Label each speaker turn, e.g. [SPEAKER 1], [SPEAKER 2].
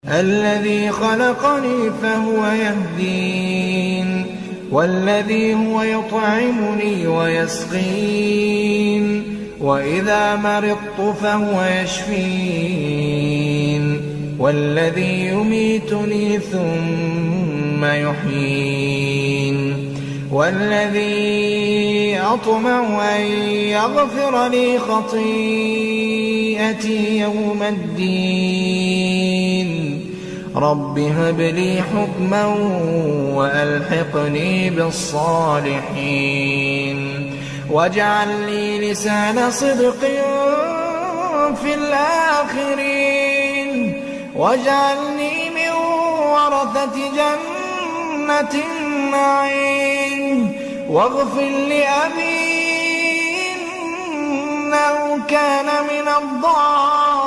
[SPEAKER 1] الذي خلقني فهو يهدين والذي هو يطعمني ويسقين وإذا مرضت فهو يشفين والذي يميتني ثم يحيين والذي أطمع أن يغفر لي خطيئتي يوم الدين رب هب لي حكما وألحقني بالصالحين واجعل لي لسان صدق في الآخرين واجعلني من ورثة جنة النعيم واغفر لأبي إنه كان من الضالين